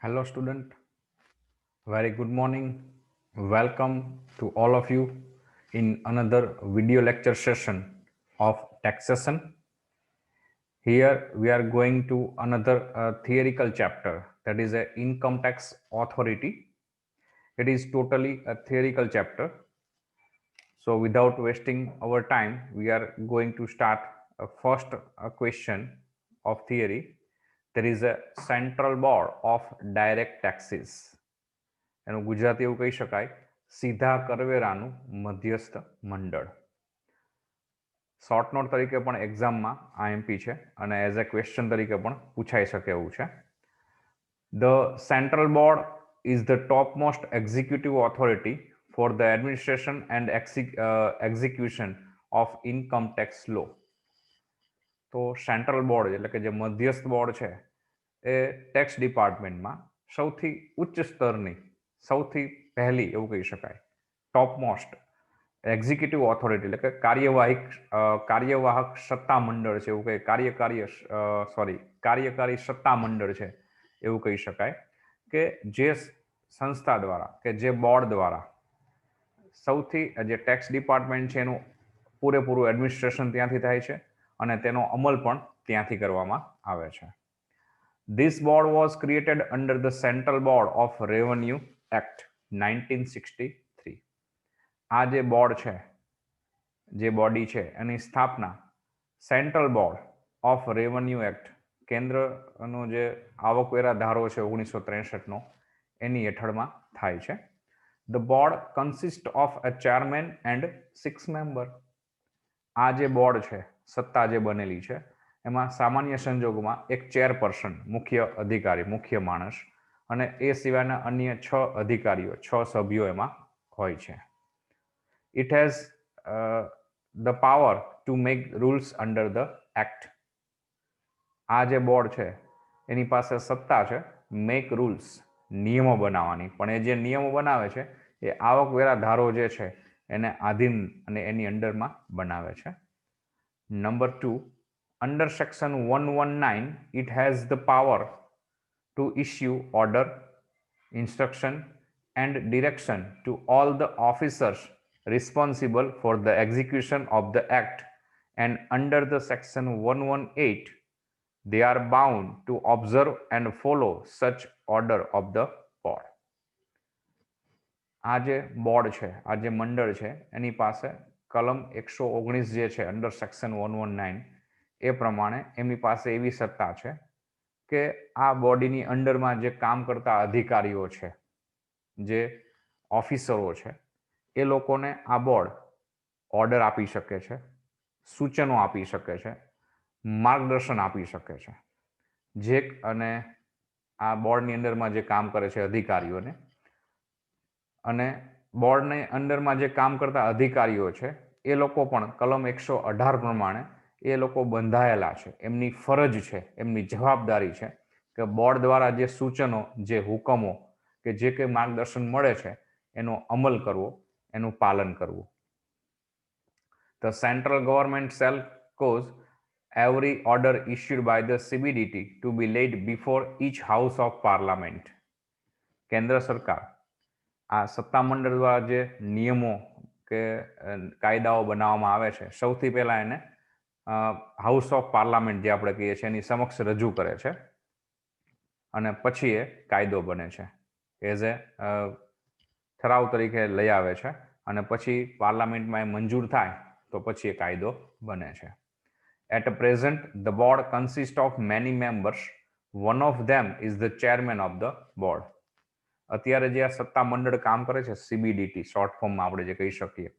Hello, student. Very good morning. Welcome to all of you in another video lecture session of taxation. Here we are going to another theoretical chapter, that is a income tax authority. It is totally a theoretical chapter. So without wasting our time, we are going to start a first question of theory. There is a central board of direct taxes. એનું ગુજરાતી એવું કહી શકાય, સીધા કરવેરાનું મધ્યસ્થ મંડળ. Short note તરીકે પણ એક્ઝામમાં આઈએમપી છે અને એઝ અ ક્વેશ્ચન તરીકે પણ પૂછાઈ શકે એવું છે. The central board is the top most executive authority for the administration and execution of income tax law. તો સેન્ટ્રલ બોર્ડ એટલે કે જે મધ્યસ્થ બોર્ડ છે એ ટેક્સ ડિપાર્ટમેન્ટમાં સૌથી ઉચ્ચ સ્તરની, સૌથી પહેલી એવું કહી શકાય, ટોપ મોસ્ટ એક્ઝિક્યુટિવ ઓથોરિટી એટલે કે કાર્યવાહક સત્તા મંડળ છે, એવું કહે કાર્યકારી સત્તા મંડળ છે એવું કહી શકાય કે જે સંસ્થા દ્વારા કે જે બોર્ડ દ્વારા સૌથી જે ટેક્સ ડિપાર્ટમેન્ટ છે એનું પૂરેપૂરું એડમિનિસ્ટ્રેશન ત્યાંથી થાય છે અને તેનો અમલ પણ ત્યાંથી કરવામાં આવે છે. This board was created under the Central Board of Revenue Act 1963. આ જે બોર્ડ છે, જે બોડી છે, એની સ્થાપના central board of revenue act, કેન્દ્રનો જે આવકવેરા ધારો છે 1963નો, એની હેઠળમાં થાય છે. The board consists of a chairman and 6 members. આ જે બોર્ડ છે, સત્તા જે બનેલી છે, એમાં સામાન્ય સંજોગોમાં એક ચેરપર્સન, મુખ્ય અધિકારી, મુખ્ય માણસ, અને એ સિવાયના અન્ય 6 અધિકારીઓ, 6 સભ્યો એમાં હોય છે. It has the power to make rules under the act. આ જે બોર્ડ છે એની પાસે સત્તા છે મેક રૂલ્સ, નિયમો બનાવવાની, પણ એ જે નિયમો બનાવે છે એ આવકવેરા ધારો જે છે એને આધીન અને એની અંડરમાં બનાવે છે. Number 2, under section 119 it has the power to issue order, instruction and direction to all the officers responsible for the execution of the act, and under the section 118 they are bound to observe and follow such order of the board. આ જે board છે, આ જે મંડળ છે, એની પાસે કલમ 119 જે છે અંડર સેક્શન 119 એ પ્રમાણે એમની પાસે એવી સત્તા છે કે આ બોડીની અંડરમાં જે કામ કરતા અધિકારીઓ છે, જે ઓફિસરો છે, એ લોકોને આ બોર્ડ ઓર્ડર આપી શકે છે, સૂચનો આપી શકે છે, માર્ગદર્શન આપી શકે છે. જે અને આ બોર્ડની અંડરમાં જે કામ કરે છે અધિકારીઓને, અને બોર્ડની અંડરમાં જે કામ કરતા અધિકારીઓ છે એ લોકો પણ કલમ 118 પ્રમાણે એ લોકો બંધાયેલા છે, એમની ફરજ છે, એમની જવાબદારી છે કે બોર્ડ દ્વારા જે સૂચનો, જે હુકમો કે જે કંઈ માર્ગદર્શન મળે છે એનો અમલ કરવો, એનું પાલન કરવું. The central government shall cause every order issued by the CBDT to be laid before each house of parliament. કેન્દ્ર સરકાર આ સત્તામંડળ દ્વારા જે નિયમો કે કાયદાઓ બનાવવામાં આવે છે, સૌથી પહેલા એને હાઉસ ઓફ પાર્લામેન્ટ જે આપણે કહીએ છીએ એની સમક્ષ રજૂ કરે છે અને પછી એ કાયદો બને છે. એઝ એ ઠરાવ તરીકે લઈ આવે છે અને પછી પાર્લામેન્ટમાં એ મંજૂર થાય તો પછી એ કાયદો બને છે. At present, the board consists of many members. One of them is the chairman of the board. અત્યારે જે આ સત્તા મંડળ કામ કરે છે, સીબીડીટી શોર્ટ ફોર્મમાં આપણે જે કહી શકીએ,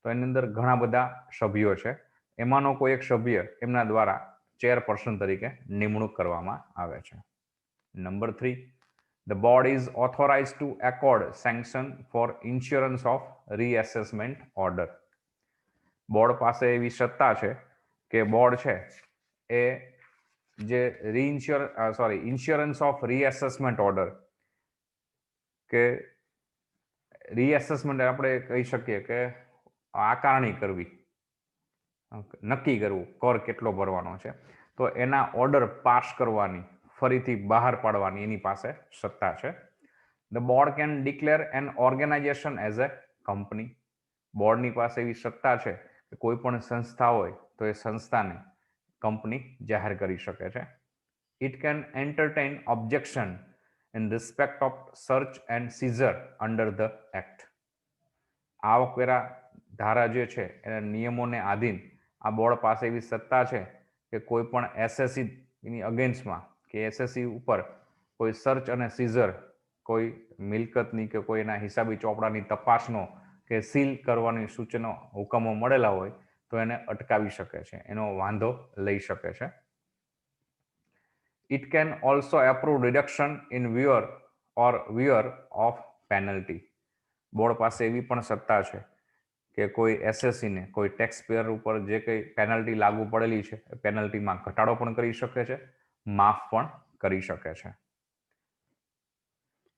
તો એની અંદર ઘણા બધા સભ્યો છે. એમાંનો કોઈ એક સભ્ય એમના દ્વારા ચેરપર્સન તરીકે નિમણૂક કરવામાં આવે છે. Number 3, the board is authorized to accord sanction for insurance of reassessment order. Board પાસે એવી સત્તા છે કે બોર્ડ છે એ જે ઇન્સ્યોરન્સ ઓફ રીએસેસમેન્ટ ઓર્ડર કે રીએસેસમેન્ટ આપણે કહી શકીએ કે આકારણી કરવી, નક્કી કરવું કર કેટલો ભરવાનો છે, તો એના ઓર્ડર પાસ કરવાની ફરીથી બહાર પાડવાની એની પાસે સત્તા છે. The board can declare an organisation as a company. બોર્ડની પાસે એવી સત્તા છે કે કોઈ પણ સંસ્થા હોય તો એ સંસ્થાને કંપની જાહેર કરી શકે છે. It can entertain objection in respect of search and seizure under the act. આવકવેરા ધારા જે છે એના નિયમોને આધીન આ બોર્ડ પાસે એવી સત્તા છે કે કોઈ પણ એસએસસી એની અગેન્સ્ટમાં કે એસએસસી ઉપર કોઈ સર્ચ અને સીઝર, કોઈ મિલકતની કે કોઈના હિસાબી ચોપડાની તપાસનો કે સીલ કરવાની સૂચનો હુકમો મળેલા હોય તો એને અટકાવી શકે છે, એનો વાંધો લઈ શકે છે. It can also approve reduction in viewer or viewer of penalty. Board પાસે એવી પણ સત્તા છે કે કોઈ એસએસસીને કોઈ ટેક્સ પેયર ઉપર જે કંઈ પેનલ્ટી લાગુ પડેલી છે એ પેનલ્ટીમાં ઘટાડો પણ કરી શકે છે, માફ પણ કરી શકે છે.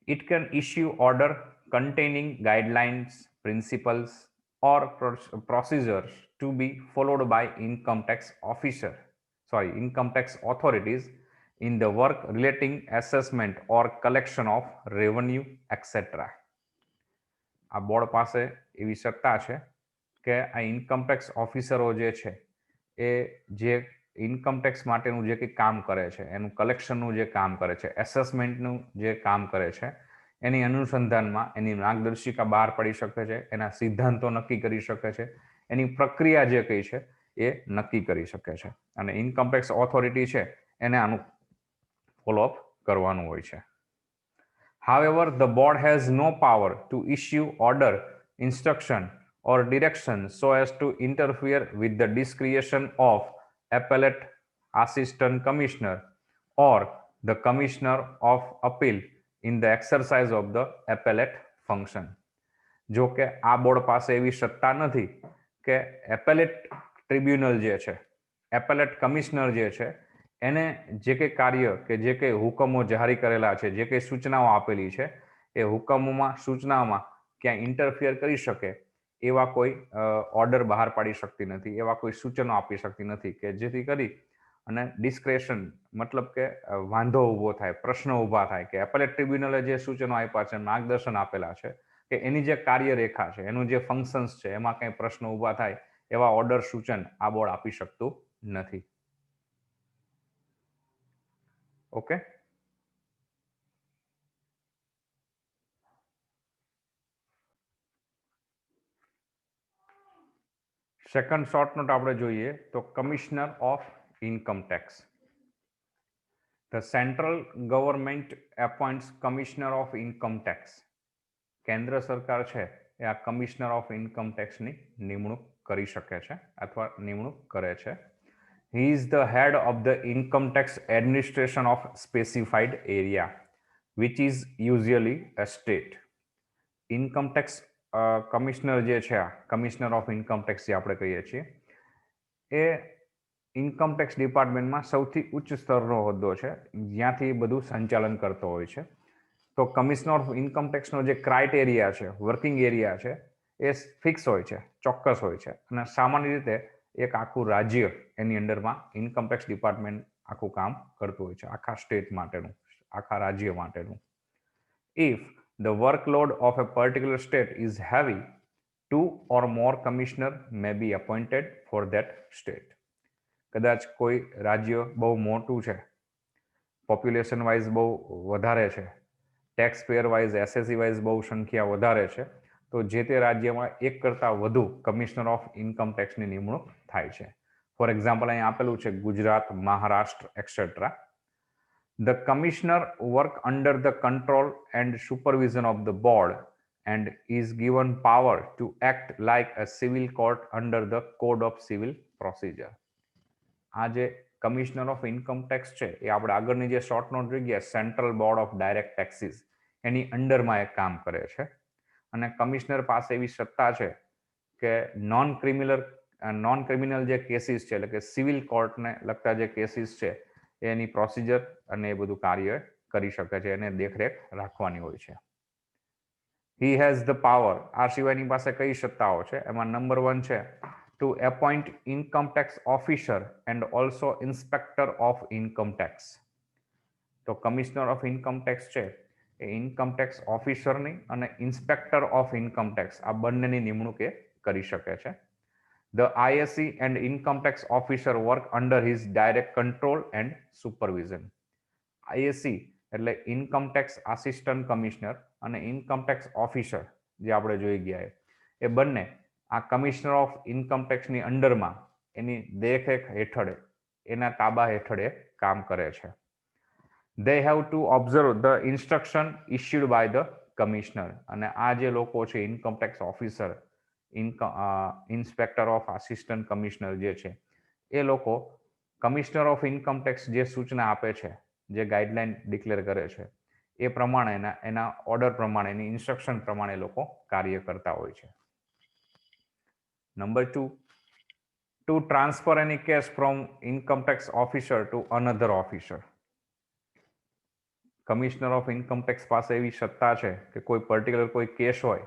It can issue order containing guidelines, principles, or procedures to be followed by income tax authorities in the work relating assessment or collection of revenue, etc. આ બોર્ડ પાસે એવી સત્તા છે કે આ ઇન્કમટેક્સ ઓફિસરો જે છે એ જે ઇન્કમટેક્સ માટેનું જે કંઈ કામ કરે છે, એનું કલેક્શનનું જે કામ કરે છે, એસેસમેન્ટનું જે કામ કરે છે, એની અનુસંધાનમાં એની માર્ગદર્શિકા બહાર પડી શકે છે, એના સિદ્ધાંતો નક્કી કરી શકે છે, એની પ્રક્રિયા જે કંઈ છે એ નક્કી કરી શકે છે. અને ઇન્કમટેક્સ ઓથોરિટી છે એને આનું ફોલોઅપ કરવાનું હોય છે. However, the board has no power to issue order, instruction, or direction so as to interfere with the discretion of appellate assistant commissioner or the commissioner of appeal in the exercise of the appellate function. જો કે આ board પાસે એવી સત્તા નથી કે appellate tribunal જે છે, એપેલેટ કમિશનર જે છે, એને જે કંઈ કાર્ય કે જે કંઈ હુકમો જારી કરેલા છે, જે કંઈ સૂચનાઓ આપેલી છે, એ હુકમોમાં સૂચનાઓમાં ક્યાંય ઇન્ટરફિયર કરી શકે એવા કોઈ ઓર્ડર બહાર પાડી શકતી નથી, એવા કોઈ સૂચનો આપી શકતી નથી કે જેથી કરી અને ડિસ્ક્રેશન મતલબ કે વાંધો ઊભો થાય, પ્રશ્ન ઊભા થાય કે એપેલેટ ટ્રિબ્યુનલે જે સૂચનો આપ્યા છે, માર્ગદર્શન આપેલા છે કે એની જે કાર્યરેખા છે, એનું જે ફંક્શન્સ છે, એમાં કંઈ પ્રશ્ન ઊભા થાય એવા ઓર્ડર સૂચન આ બોર્ડ આપી શકતું નથી. ઓકે, સેકન્ડ શોર્ટ નોટ આપણે જોઈએ તો commissioner of income tax. The central government appoints commissioner of income tax. કેન્દ્ર સરકાર છે એ આ કમિશનર ઓફ ઇન્કમ ટેક્સની નિમણૂક કરી શકે છે અથવા નિમણૂક કરે છે. He is the head of the income tax administration of specified area, which is usually a state. Income tax commissioner જે છે, આ કમિશનર ઓફ ઇન્કમ ટેક્સ જે આપણે કહીએ છીએ, એ ઇન્કમ ટેક્સ ડિપાર્ટમેન્ટમાં સૌથી ઉચ્ચ સ્તરનો હોદ્દો છે, જ્યાંથી બધું સંચાલન કરતો હોય છે. તો કમિશનર ઓફ ઇન્કમ ટેક્સનો જે ક્રાઇટેરિયા છે, વર્કિંગ એરિયા છે, એ ફિક્સ હોય છે, ચોક્કસ હોય છે, અને સામાન્ય રીતે એક આખું રાજ્ય એની અંડરમાં ઇન્કમ ટેક્સ ડિપાર્ટમેન્ટ આખું કામ કરતું હોય છે, આખા સ્ટેટ માટેનું, આખા રાજ્ય માટેનું. If the workload of a particular state is heavy, 2 or more commissioner may be appointed for that state. કદાચ કોઈ રાજ્ય બહુ મોટું છે, પોપ્યુલેશન વાઇઝ બહુ વધારે છે, tax payer wise SSC wise બહુ સંખ્યા વધારે છે, તો જે તે રાજ્યમાં એક કરતાં વધુ કમિશનર ઓફ ઇન્કમ ટેક્સની નિમણૂક થાય છે. ફોર એક્ઝામ્પલ અહીં આપેલું છે Gujarat, Maharashtra et cetera. The commissioner work under the control and supervision of the board and is given power to act like a civil court under the Code of Civil Procedure. આ જે commissioner of income tax છે એ આપણે આગળની જે short note જોઈ ગયા central board of direct taxes એની અંડરમાં એ કામ કરે છે. અને કમિશનર પાસે એવી સત્તા છે કે નોન ક્રિમિનલ જે કેસીસ છે, એટલે કે સિવિલ કોર્ટને લગતા જે કેસીસ છે એની પ્રોસિજર અને એ બધું કાર્ય કરી શકે છે, એને દેખરેખ રાખવાની હોય છે. હી હેઝ ધ પાવર, આ સિવાયની પાસે કઈ સત્તાઓ છે, એમાં નંબર 1 છે to appoint income tax officer and also inspector of income tax. તો કમિશનર ઓફ ઇન્કમ ટેક્સ છે એ ઇન્કમ ટેક્સ ઓફિસરની અને ઇન્સ્પેક્ટર ઓફ ઇન્કમ ટેક્સ આ બંનેની નિમણૂક એ કરી શકે છે. The ISC and income tax officer work under his direct control and supervision. ISC એટલે ઇન્કમ ટેક્સ આસિસ્ટન્ટ કમિશનર અને ઇન્કમ ટેક્સ ઓફિસર જે આપણે જોઈ ગયા એ બંને આ કમિશનર ઓફ ઇન્કમ ટેક્સની અંડરમાં એની દેખરેખ હેઠળ એના તાબા હેઠળ એ કામ કરે છે. They have to observe the instruction issued by the commissioner. અને આ જે લોકો છે income tax officer, inspector of assistant commissioner જે છે એ લોકો કમિશનર ઓફ ઇન્કમ ટેક્સ જે સૂચના આપે છે, જે ગાઈડલાઈન ડિક્લેર કરે છે એ પ્રમાણે એના ઓર્ડર પ્રમાણે, એની ઇન્સ્ટ્રક્શન પ્રમાણે લોકો કાર્ય કરતા હોય છે. Number 2, to transfer any case from income tax officer to another officer. Commissioner of income tax પાસે એવી સત્તા છે કે કોઈ પર્ટિક્યુલર કોઈ કેસ હોય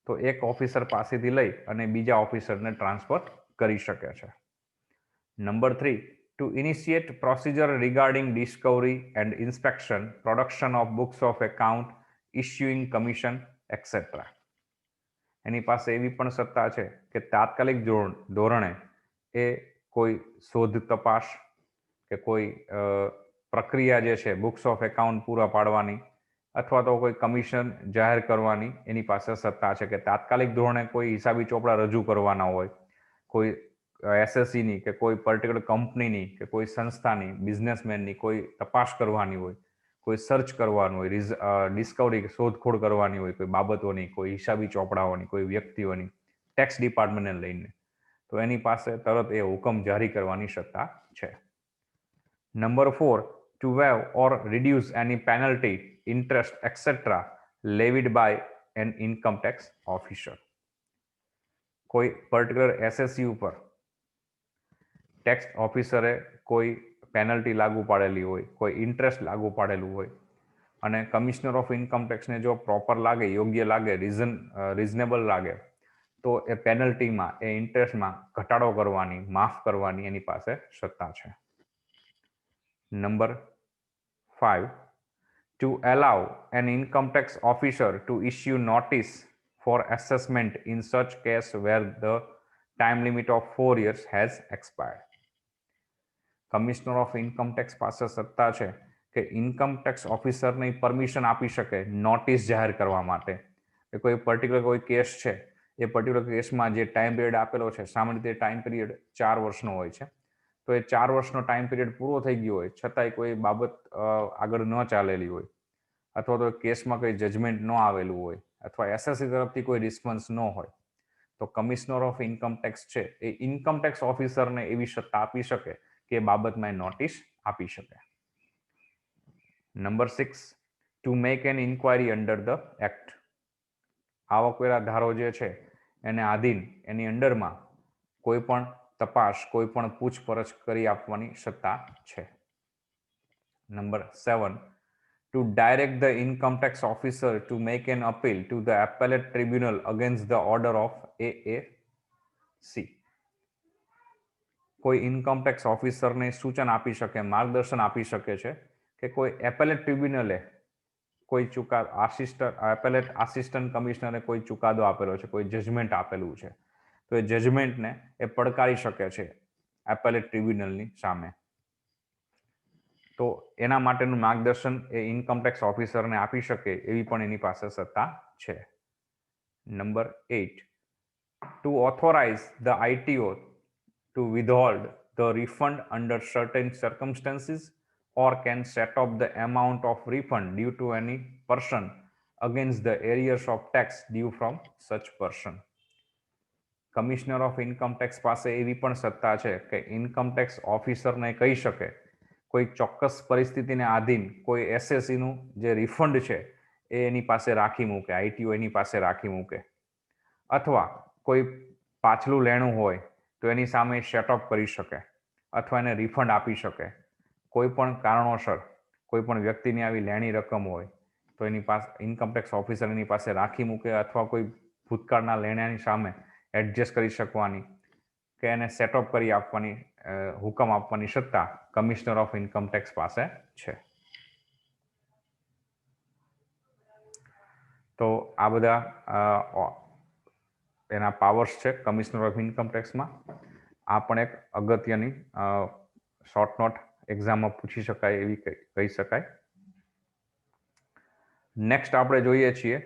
તો એક ઓફિસર પાસેથી લઈ અને બીજા ઓફિસરને ટ્રાન્સફર કરી શકે છે. Number 3, to initiate procedure regarding discovery and inspection, production of books of account, issuing commission, etc. એની પાસે એવી પણ સત્તા છે કે તાત્કાલિક ધોરણે એ કોઈ શોધ તપાસ કે કોઈ પ્રક્રિયા જે છે બુક્સ ઓફ એકાઉન્ટ પૂરા પાડવાની અથવા તો કોઈ કમિશન જાહેર કરવાની એની પાસે સત્તા છે કે તાત્કાલિક ધોરણે કોઈ હિસાબી ચોપડા રજૂ કરવાના હોય, કોઈ એસએસસીની કે કોઈ પર્ટિક્યુલર કંપનીની કે કોઈ સંસ્થાની, બિઝનેસમેનની કોઈ તપાસ કરવાની હોય, કોઈ સર્ચ કરવાનું હોય, ડિસ્કવરી શોધખોળ કરવાની હોય કોઈ બાબતોની, કોઈ હિસાબી ચોપડાઓની, કોઈ વ્યક્તિઓની, ટેક્સ ડિપાર્ટમેન્ટને લઈને, તો એની પાસે તરત એ હુકમ જારી કરવાની સત્તા છે. Number 4, to waive or reduce any penalty, interest, etc. levied by an income tax officer. કોઈ પર્ટિક્યુલર એસએસસી ઉપર ટેક્સ ઓફિસરે કોઈ પેનલ્ટી લાગુ પાડેલી હોય, કોઈ ઇન્ટરેસ્ટ લાગુ પાડેલું હોય અને કમિશનર ઓફ ઇન્કમ ટેક્સને જો પ્રોપર લાગે, યોગ્ય લાગે, રિઝનેબલ લાગે તો એ પેનલ્ટીમાં, એ ઇન્ટરેસ્ટમાં ઘટાડો કરવાની, માફ કરવાની એની પાસે સત્તા છે. Number 5, to allow an income tax officer to issue notice for assessment in such case where the time limit of 4 years has expired. Commissioner of income tax પાસે સત્તા છે કે ઇન્કમ ટેક્સ ઓફિસરને પરમિશન આપી શકે નોટિસ જાહેર કરવા માટે કે કોઈ પર્ટિક્યુલર કોઈ કેસ છે, એ પર્ટિક્યુલર કેસમાં જે ટાઈમ પિરિયડ આપેલો છે, સામાન્ય રીતે ટાઈમ પિરિયડ 4 વર્ષનો હોય છે, તો એ 4 વર્ષનો ટાઈમ પિરિયડ પૂરો થઈ ગયો હોય છતાંય કોઈ બાબત આગળ ન ચાલેલી હોય અથવા તો કેસમાં કોઈ જજમેન્ટ ન આવેલું હોય અથવા એસએસસી તરફથી કોઈ રિસ્પોન્સ ન હોય તો કમિશનર ઓફ ઇન્કમ ટેક્સ છે એ ઇન્કમ ટેક્સ ઓફિસરને એવી સત્તા આપી શકે કે એ બાબતમાં નોટિસ આપી શકે. Number 6, to make an inquiry under the act. આવકવેરા ધારો જે છે એને આધીન એની અંડરમાં કોઈ પણ તપાસ, કોઈ પણ પૂછપરછ કરી આપવાની સત્તા છે. Number 7, to direct the income tax officer to make an appeal to the appellate tribunal against the order of AAC. કોઈ ઇન્કમ ટેક્સ ઓફિસરને સૂચન આપી શકે, માર્ગદર્શન આપી શકે છે કે કોઈ એપેલેટ ટ્રિબ્યુનલે કોઈ એપેલેટ આસિસ્ટન્ટ કમિશનરે કોઈ ચુકાદો આપેલો છે, કોઈ જજમેન્ટ આપેલું છે, તો એ જજમેન્ટને એ પડકારી શકે છે એપેલેટ ટ્રિબ્યુનલની સામે. તો એના માટેનું માર્ગદર્શન એ ઇન્કમ ટેક્સ ઓફિસરને આપી શકે એવી પણ એની પાસે સત્તા છે. Number 8, to authorize the ITO to withhold the refund under certain circumstances or can set off the amount of refund due to any person against the arrears of tax due from such person. Commissioner of income tax પાસે એવી પણ સત્તા છે કે income tax ઓફિસરને કહી શકે કોઈ ચોક્કસ પરિસ્થિતિને આધીન કોઈ એસએસસીનું જે રિફંડ છે એ એની પાસે રાખી મૂકે, આઈટીઓ એની પાસે રાખી મૂકે, અથવા કોઈ પાછલું લેણું હોય તો એની સામે સેટઅપ કરી શકે અથવા એને રિફંડ આપી શકે. કોઈ પણ કારણોસર કોઈ પણ વ્યક્તિની આવી લેણી રકમ હોય તો એની પાસે ઇન્કમ ટેક્સ ઓફિસર એની પાસે રાખી મૂકે અથવા કોઈ ભૂતકાળના લેણાની સામે એડજસ્ટ કરી શકવાની કે એને સેટઅપ કરી આપવાની હુકમ આપવાની સત્તા કમિશનર ઓફ ઇન્કમ ટેક્સ પાસે છે. તો આ બધા એના પાવર્સ છે કમિશનર ઓફ ઇન્કમ ટેક્સમાં. આ પણ એક અગત્યની શોર્ટ નોટ એક્ઝામમાં પૂછી શકાય એવી કહી શકાય. નેક્સ્ટ આપણે જોઈએ છીએ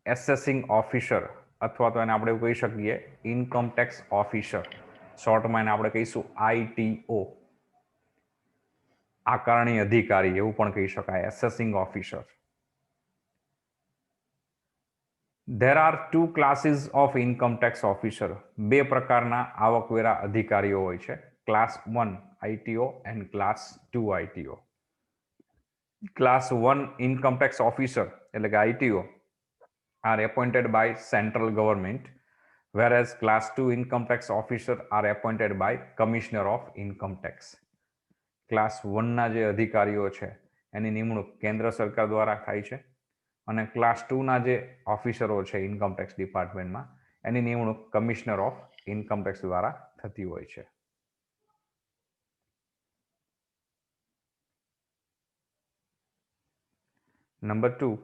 એસેસિંગ ઓફિસર, અથવા તો એને આપણે એવું કહી શકીએ ઇન્કમ ટેક્સ ઓફિસર. શોર્ટમાં એને આપણે કહીશું ITO, આકારણી અધિકારી એવું પણ કહી શકાય, assessing officer. There are two classes of income tax officer. બે પ્રકારના આવકવેરા અધિકારીઓ હોય છે, class 1 ITO and class 2 ITO. Class 1 income tax officer એટલે કે ITO are appointed by central government, whereas class 2 income tax officer are appointed by commissioner of income tax. Class 1 ના જે અધિકારીઓ છે એની નિમણૂક કેન્દ્ર સરકાર દ્વારા થાય છે, અને ક્લાસ 2 ના જે ઓફિસરો છે ઇન્કમ ટેક્સ ડિપાર્ટમેન્ટમાં એની નિમણૂક કમિશનર ઓફ ઇન્કમ ટેક્સ દ્વારા થતી હોય છે. Number 2,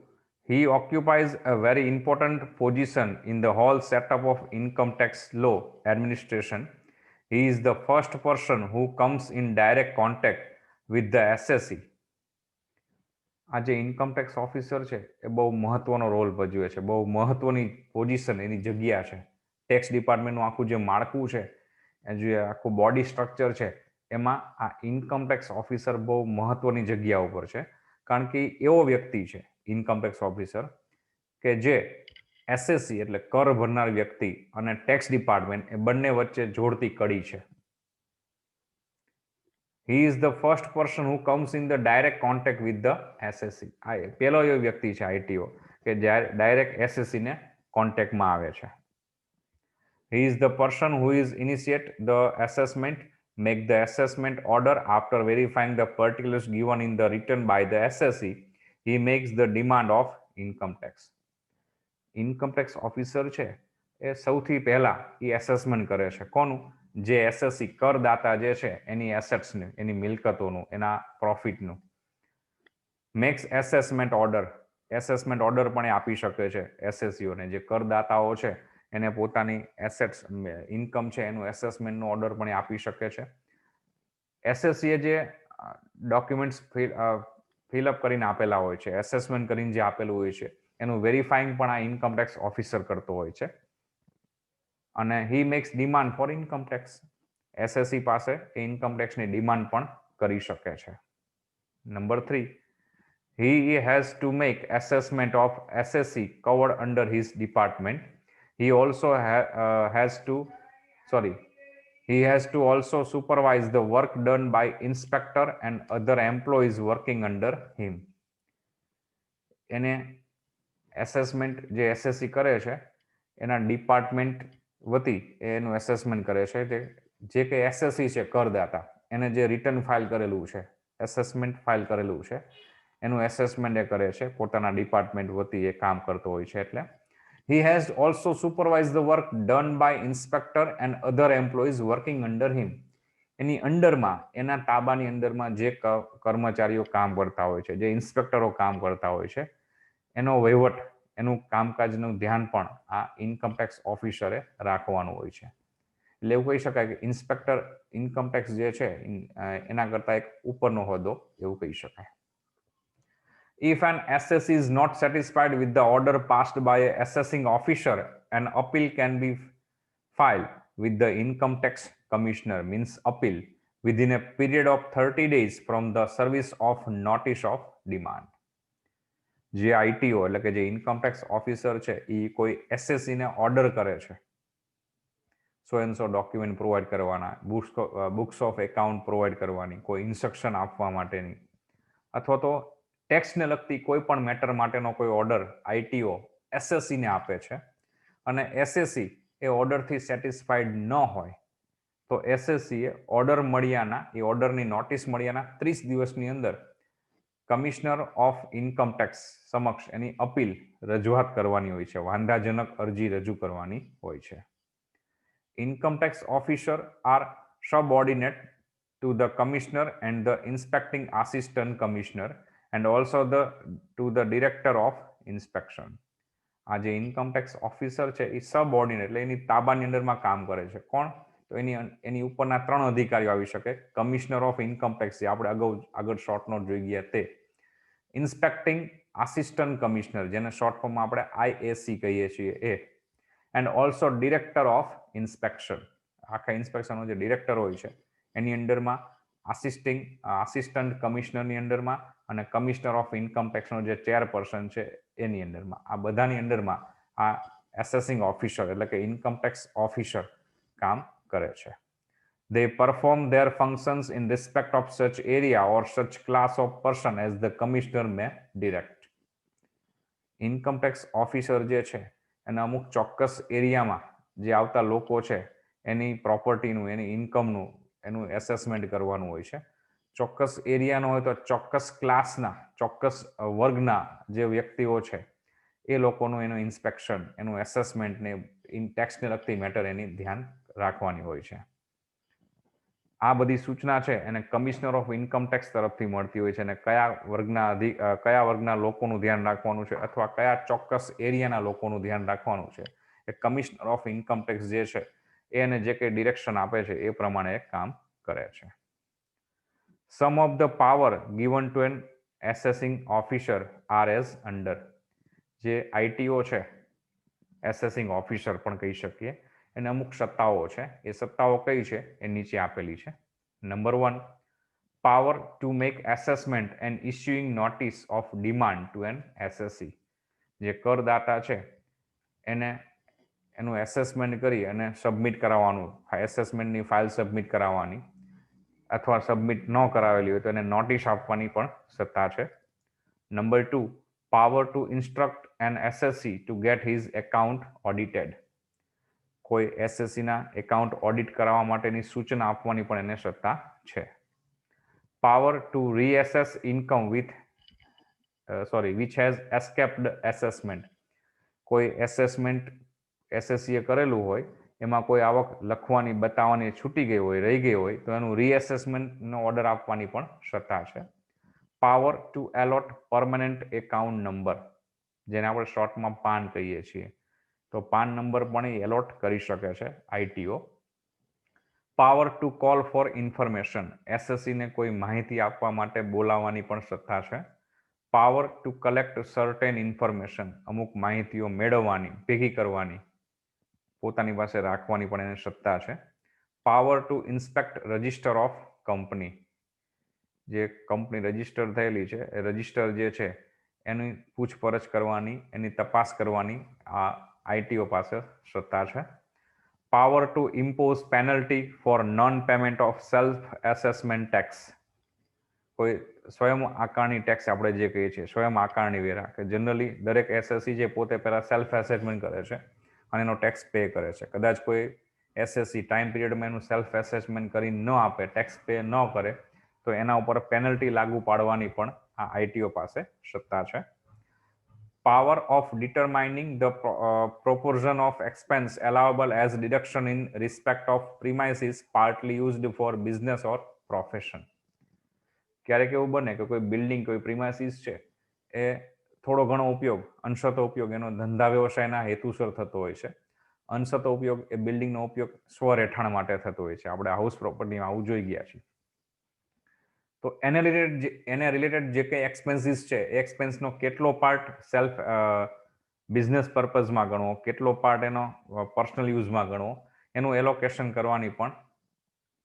he occupies a very important position in the whole setup of income tax law administration. He is the first person who comes in direct contact with the SSE. આ જે income tax officer છે એ બહુ મહત્વનો role ભજવે છે, બહુ મહત્વની position એની જગ્યા છે. ટેક્સ ડિપાર્ટમેન્ટનું આખું જે માળખું છે, એ જે આખું બોડી સ્ટ્રક્ચર છે, એમાં આ ઇન્કમ ટેક્સ ઓફિસર બહુ મહત્વની જગ્યા ઉપર છે. કારણ કે એવો વ્યક્તિ છે ઇન્કમ ટેક્સ ઓફિસર કે જે એસએસસી એટલે કર ભરનાર વ્યક્તિ અને ટેક્સ ડિપાર્ટમેન્ટ એ બંને વચ્ચે જોડતી કડી છે. He is the first person who comes in the direct contact with the SSE. આ પહેલો એવો વ્યક્તિ છે ITO કે ડાયરેક્ટ SSE ને કોન્ટેક્ટમાં આવે છે. He is the person who is initiate the assessment, make the assessment order after verifying the particulars given in the written by the SSE. He makes the demand of income tax. Income tax officer છે એ સૌથી પહેલા એ assessment કરે છે. કોનું? જે SSC કરદાતા જે છે એની એસેટ્સનું, એની મિલકતોનું, એના પ્રોફિટનું. Makes assessment order, assessment order પણ આપી શકે છે એસએસસીઓને. જે કરદાતાઓ છે એને પોતાની એસેટ્સ ઇન્કમ છે એનું એસેસમેન્ટનો ઓર્ડર પણ આપી શકે છે. એસએસસીએ જે ડોક્યુમેન્ટ્સ ફિલઅપ કરીને આપેલા હોય છે, એસેસમેન્ટ કરીને જે આપેલું હોય છે, એનું વેરીફાઈંગ પણ આ ઇન્કમ ટેક્સ ઓફિસર કરતો હોય છે. અને he makes demand for income tax. Assessee પાસે એ ઇન્કમ ટેક્સની ડિમાન્ડ પણ કરી શકે છે. Number 3, he has to make assessment of SSC covered under his department. He also has to also supervise the work done by inspector and other employees working under him. એને assessment જે SSC કરે છે એના department વતી એનું assessment કરે છે. જે કે એસએસસી છે કરદાતા, એને જે રિટર્ન ફાઇલ કરેલું છે, એસેસમેન્ટ ફાઇલ કરેલું છે, એનું એસેસમેન્ટ એ કરે છે, પોતાના ડિપાર્ટમેન્ટ વતી એ કામ કરતો હોય છે. એટલે he has also supervised the work done by inspector and other employees working under him. એની અંડરમાં, એના તાબાની અંદરમાં જે કર્મચારીઓ કામ કરતા હોય છે, જે ઇન્સ્પેક્ટરો કામ કરતા હોય છે, એનો વહીવટ, એનું કામકાજનું ધ્યાન પણ આ ઇન્કમ ટેક્સ ઓફિસરે રાખવાનું હોય છે. એટલે એવું કહી શકાય કે ઇન્સ્પેક્ટર ઇન્કમ ટેક્સ જે છે એના કરતા એક ઉપરનો હોદ્દો એવું કહી શકાય. If an assessee is not satisfied with the order passed by a assessing officer, an appeal can be filed with the income tax commissioner, means appeal, within a period of 30 days from the service of notice of demand. જે ITO એટલે કે જે income tax officer છે એ કોઈ SSC ને order કરે છે 100 document provide કરવાના, બુક્સ ઓફ એકાઉન્ટ પ્રોવાઈડ કરવાની, કોઈ ઇન્સ્ટ્રક્શન આપવા માટેની, અથવા તો ટેક્સને લગતી કોઈ પણ મેટર માટેનો કોઈ ઓર્ડર ITO એસએસસીને આપે છે અને એસએસસી એ ઓર્ડરથી સેટિસ્ફાઈડ ન હોય તો એસએસસીએ ઓર્ડર મળ્યાના, એ ઓર્ડરની નોટિસ મળ્યાના 30 દિવસની અંદર કમિશનર ઓફ ઇન્કમ ટેક્સ સમક્ષ એની અપીલ રજૂઆત કરવાની હોય છે, વાંધાજનક અરજી રજૂ કરવાની હોય છે. Income tax officer are subordinate to the commissioner and the inspecting assistant commissioner and also to the director of inspection. આ જે ઇન્કમટેક્સ ઓફિસર છે એ સબઓર્ડિનેટ એટલે એની તાબાની અંડરમાં કામ કરે છે. કોણ? તો એની ઉપરના 3 અધિકારીઓ આવી શકે. કમિશનર ઓફ ઇન્કમટેક્સ જે આપણે આગળ શોર્ટ નોટ જોઈ ગયા તે, ઇન્સ્પેક્ટિંગ આસિસ્ટન્ટ કમિશનર જેને શોર્ટ ફોર્મમાં આપણે IAC કહીએ છીએ એ, and also director of inspection. આખા ઇન્સ્પેક્શનનો જે ડિરેક્ટર હોય છે એની અંડરમાં આસિસ્ટન્ટ કમિશનરની અંડરમાં અને કમિશનર ઓફ ઇન્કમટેક્સનો જે ચેરપર્સન છે એની અંડરમાં, આ બધાની અંડરમાં આ એસેસિંગ ઓફિસર એટલે કે ઇન્કમટેક્સ ઓફિસર કામ કરે છે. They perform their functions in respect of such area or such class of person as the commissioner may direct. Income tax officer જે છે એને અમુક ચોક્કસ એરિયામાં જે આવતા લોકો છે એની પ્રોપર્ટીનું, એની ઇન્કમનું એનું એસેસમેન્ટ કરવાનું હોય છે. ચોક્કસ એરિયાનો હોય તો ચોક્કસ ક્લાસના, ચોક્કસ વર્ગના જે વ્યક્તિઓ છે એ લોકોનું એનું ઇન્સ્પેક્શન, એનું એસેસમેન્ટ ને ટેક્સને લગતી મેટર એની ધ્યાન રાખવાની હોય છે. આ બધી સૂચના છે એને કમિશનર ઓફ ઇન્કમટેક્સ તરફથી મળતી હોય છે અને કયા વર્ગના લોકોનું ધ્યાન રાખવાનું છે અથવા કયા ચોક્કસ એરિયાના લોકોનું ધ્યાન રાખવાનું છે એ કમિશનર ઓફ ઇન્કમટેક્સ જે છે એને જે કંઈ ડિરેક્શન આપે છે એ પ્રમાણે કામ કરે છે. Some of the power given to an assessing officer are as under. જે આઈટીઓ છે, એસેસિંગ ઓફિસર પણ કહી શકીએ, એને અમુક સત્તાઓ છે. એ સત્તાઓ કઈ છે એ નીચે આપેલી છે. Number 1, power to make assessment and issuing notice of demand to an assessee. જે કરદાતા છે એને એનું એસેસમેન્ટ કરી અને સબમિટ કરાવવાનું, એસેસમેન્ટની ફાઇલ સબમિટ કરાવવાની અથવા સબમિટ ન કરાવેલી હોય તો એને નોટિસ આપવાની પણ સત્તા છે. Number 2, power to instruct an assessee to get his account audited. કોઈ એસએસસીના એકાઉન્ટ ઓડિટ કરાવવા માટેની સૂચના આપવાની પણ એને સત્તા છે. Power to reassess income which has escaped assessment. કોઈ એસેસમેન્ટ એસએસસીએ કરેલું હોય એમાં કોઈ આવક લખવાની, બતાવવાની છૂટી ગઈ હોય, રહી ગઈ હોય તો એનું રીએસેસમેન્ટનો ઓર્ડર આપવાની પણ સત્તા છે. Power two allot permanent account number, જેને આપણે શોર્ટમાં પાન કહીએ છીએ, તો પાન નંબર પણ એ એલોટ કરી શકે છે ITO. Power to call for information, એસએસસીને કોઈ માહિતી આપવા માટે બોલાવવાની પણ સત્તા છે. Power to collect certain information, અમુક માહિતીઓ મેળવવાની, ભેગી કરવાની, પોતાની પાસે રાખવાની પણ એને સત્તા છે. Power two inspect register of company, જે કંપની રજિસ્ટર થયેલી છે એ રજિસ્ટર જે છે એની પૂછપરછ કરવાની, એની તપાસ કરવાની આ આઈટીઓ પાસે સત્તા છે. Power to impose penalty four non payment of self assessment tax. કોઈ સ્વયં આકારણી ટેક્સ આપણે જે કહીએ છીએ, સ્વયં આકારણી વેરા, કે જનરલી દરેક એસએસસી જે પોતે પહેલા સેલ્ફ એસેસમેન્ટ કરે છે અને એનો ટેક્સ પે કરે છે. કદાચ કોઈ એસએસસી ટાઈમ પિરિયડમાં એનું સેલ્ફ એસેસમેન્ટ કરી ન આપે, ટેક્સ પે ન કરે તો એના ઉપર પેનલ્ટી લાગુ પાડવાની પણ આ આઈટીઓ પાસે સત્તા છે. Power of determining the proportion of expense allowable as deduction in respect of premises partly used for business or profession. ક્યારેક એવું બને કે કોઈ બિલ્ડિંગ, કોઈ પ્રિમાઇસીસ છે એ થોડો ઘણો ઉપયોગ, અંશત ઉપયોગ એનો ધંધા વ્યવસાયના હેતુસર થતો હોય છે. અંશત ઉપયોગ એ બિલ્ડિંગનો ઉપયોગ સ્વરેઠાણ માટે થતો હોય છે. આપણે હાઉસ પ્રોપર્ટીમાં આવું જોઈ ગયા છીએ. તો એને રિલેટેડ જે કંઈ એક્સપેન્સીસ છે એ એક્સપેન્સનો કેટલો પાર્ટ સેલ્ફ બિઝનેસ પર્પઝમાં ગણવો, કેટલો પાર્ટ એનો પર્સનલ યુઝમાં ગણવો, એનું એલોકેશન કરવાની પણ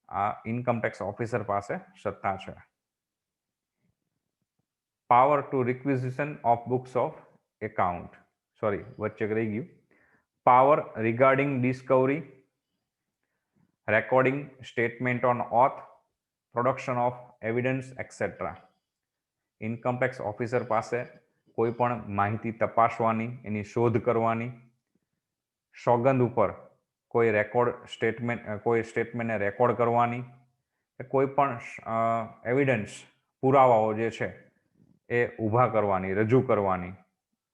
આ ઇન્કમટેક્સ ઓફિસર પાસે સત્તા છે. Power two requisition of books of account, વચ્ચે રહી ગયું. Power regarding Discovery, recording, statement on oath, production of evidence et cetera. Income tax officer પાસે કોઈ પણ માહિતી તપાસવાની, એની શોધ કરવાની, સોગંદ ઉપર કોઈ સ્ટેટમેન્ટને રેકોર્ડ કરવાની, કોઈ પણ એવિડન્સ, પુરાવાઓ જે છે એ ઊભા કરવાની, રજૂ કરવાની,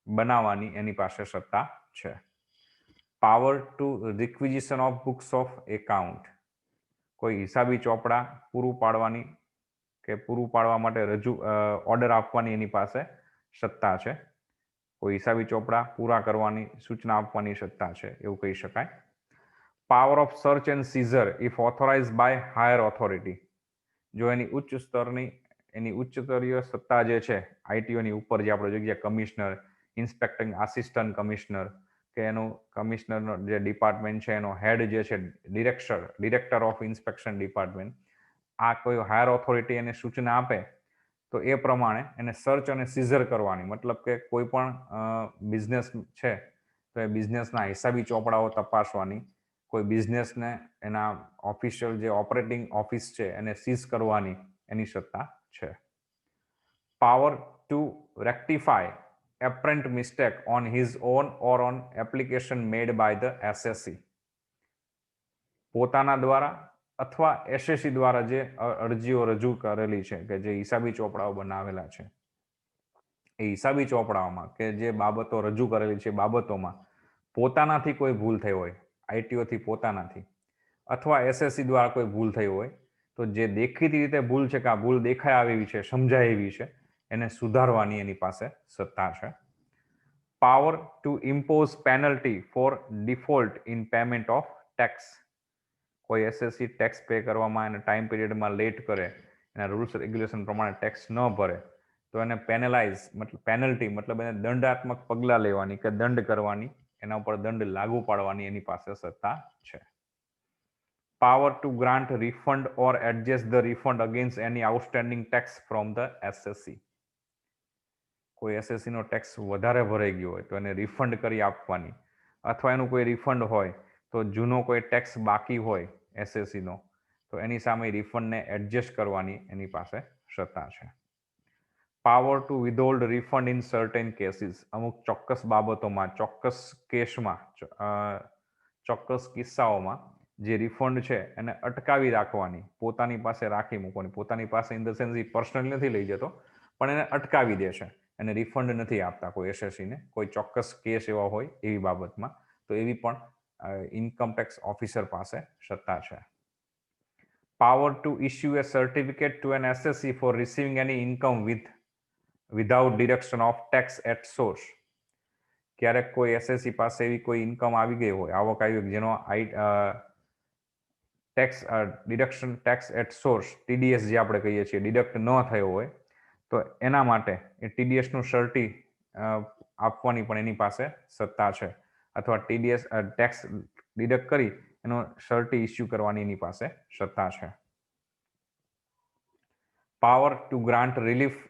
બનાવવાની એની પાસે સત્તા છે. Power two requisition of books of account, કોઈ હિસાબી ચોપડા પૂરું પાડવાની કે પૂરું પાડવા માટે ઓર્ડર આપવાની એની પાસે સત્તા છે. કોઈ હિસાબી ચોપડા પૂરા કરવાની સૂચના આપવાની સત્તા છે એવું કહી શકાય. Power of search and seizure if authorise by higher authority, જો એની ઉચ્ચ સ્તરીય સત્તા જે છે આઈટીઓની ઉપર, જે આપણે જોઈએ કમિશનર, ઇન્સ્પેક્ટિંગ આસિસ્ટન્ટ કમિશનર, કે એનું કમિશનરનો જે ડિપાર્ટમેન્ટ છે એનો હેડ જે છે ડિરેક્ટર ઓફ ઇન્સ્પેક્શન ડિપાર્ટમેન્ટ, આ કોઈ હાયર ઓથોરિટી એને સૂચના આપે તો એ પ્રમાણે એને સર્ચ અને સીઝર કરવાની, મતલબ કે કોઈ પણ બિઝનેસ છે તો એ બિઝનેસના હિસાબી ચોપડાઓ તપાસવાની, કોઈ બિઝનેસને એના ઓફિશિયલ જે ઓપરેટિંગ ઓફિસ છે એને સીઝ કરવાની એની સત્તા છે. Power to rectify apparent mistake on his own or on application made by the SSC, પોતાના દ્વારા અથવા એસએસસી દ્વારા જે અરજીઓ રજૂ કરેલી છે કે જે હિસાબી ચોપડાઓ બનાવેલા છે, એ હિસાબી ચોપડાઓમાં કે જે બાબતો રજૂ કરેલી છે બાબતોમાં પોતાનાથી કોઈ ભૂલ થઈ હોય, આઈટીઓથી પોતાનાથી, અથવા એસએસસી દ્વારા કોઈ ભૂલ થઈ હોય, તો જે દેખીતી રીતે ભૂલ છે કે આ ભૂલ દેખાય આવી છે, સમજાય એવી છે, એને સુધારવાની એની પાસે સત્તા છે. Power to impose penalty for default in payment of tax, કોઈ એસએસસી ટેક્સ પે કરવામાં એને ટાઈમ પીરિયડમાં લેટ કરે, એના રૂલ્સ રેગ્યુલેશન પ્રમાણે ટેક્સ ન ભરે તો એને પેનલ્ટી મતલબ એને દંડાત્મક પગલાં લેવાની કે દંડ કરવાની, એના ઉપર દંડ લાગુ પાડવાની એની પાસે સત્તા છે. Power to grant refund or adjust the refund against any outstanding tax from the SSC, કોઈ એસએસસીનો ટેક્સ વધારે ભરાઈ ગયો હોય તો એને રિફંડ કરી આપવાની, અથવા એનું કોઈ રિફંડ હોય તો જૂનો કોઈ ટેક્સ બાકી હોય એસએસસીનો તો એની સામે રિફંડને એડજસ્ટ કરવાની એની પાસે સત્તા છે. Power to withhold refund in certain cases, અમુક ચોક્કસ બાબતોમાં, ચોક્કસ કેસમાં, ચોક્કસ કિસ્સાઓમાં જે રિફંડ છે એને અટકાવી રાખવાની, પોતાની પાસે રાખી મૂકવાની, પોતાની પાસે in the sense A personally નથી લઈ જતો પણ એને અટકાવી દે છે, એને રિફંડ નથી આપતા કોઈ એસએસસીને, કોઈ ચોક્કસ કેસ એવા હોય એવી બાબતમાં, તો એવી પણ ઇન્કમ ટેક્સ ઓફિસર પાસે સત્તા છે. Power to issue a certificate to an assessee for receiving any income without deduction of tax at source, ક્યારેક કોઈ એસએસસી પાસે એવી કોઈ ઇન્કમ આવી ગઈ હોય, આવક આવી જેનો ટેક્સ એટ સોર્સ, ટીડીએસ જે આપણે કહીએ છીએ, ડિડક્ટ ન થયો હોય તો એના માટે એ ટીડીએસનું સર્ટી આપવાની પણ એની પાસે સત્તા છે, અથવા ટીડીએસ ટેક્સ ડિડક્ટ કરી એનો સર્ટી ઇસ્યુ કરવાની એની પાસે સત્તા છે. Power to grant relief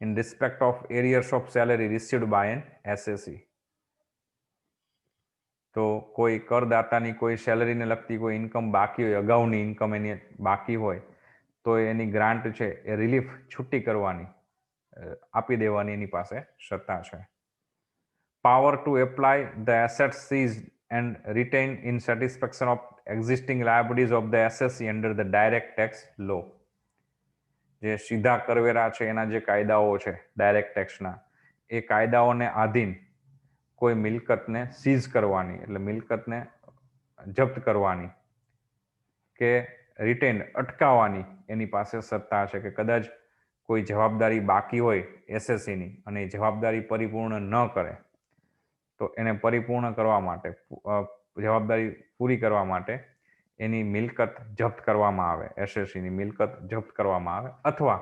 in respect of arrears of salary received by an assessee, તો કોઈ કરદાતાની કોઈ સેલરીને લગતી કોઈ ઇન્કમ બાકી હોય, અગાઉની ઇન્કમ એની બાકી હોય તો એની ગ્રાન્ટ છે એ રિલીફ છૂટી કરવાની, આપી દેવાની એની પાસે સત્તા છે. Power to apply the assets seized and retain in satisfaction of existing liabilities of the assessee under the direct tax law, જે સીધા કરવેરા છે એના જે કાયદાઓ છે ડાયરેક્ટ ટેક્સના, એ કાયદાઓને આધીન કોઈ મિલકતને સીઝ કરવાની, એટલે મિલકતને જપ્ત કરવાની કે રિટેન અટકાવવાની એની પાસે સત્તા છે, કે કદાચ કોઈ જવાબદારી બાકી હોય એસએસસીની અને એ જવાબદારી પરિપૂર્ણ ન કરે તો એને પરિપૂર્ણ કરવા માટે, જવાબદારી પૂરી કરવા માટે એની મિલકત જપ્ત કરવામાં આવે, એસએસસીની મિલકત જપ્ત કરવામાં આવે, અથવા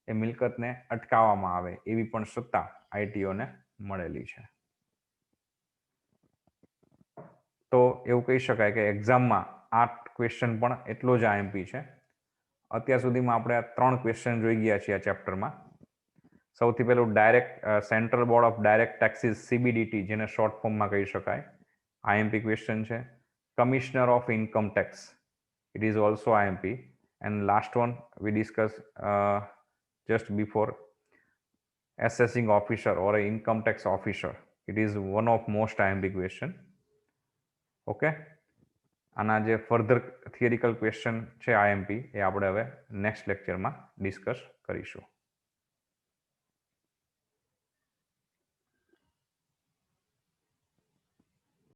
એ મિલકતને અટકાવવામાં આવે એવી પણ સત્તા આઈટીઓને મળેલી છે. તો એવું કહી શકાય કે એક્ઝામમાં આ ક્વેશ્ચન પણ એટલો જ આઈએમપી છે. અત્યાર સુધીમાં આપણે આ 3 ક્વેશ્ચન જોઈ ગયા છીએ આ ચેપ્ટરમાં. સૌથી પહેલું central board of direct taxes CBDT, જેને શોર્ટ ફોર્મમાં કહી શકાય, આઈએમપી ક્વેશ્ચન છે. Commissioner of income tax, it is also IMP. And last one we discuss just before, assessing officer or a income tax officer, it is one of most IMP question. Okay, આના જે further theoretical question છે IMP એ આપણે હવે next લેક્ચરમાં discuss કરીશું.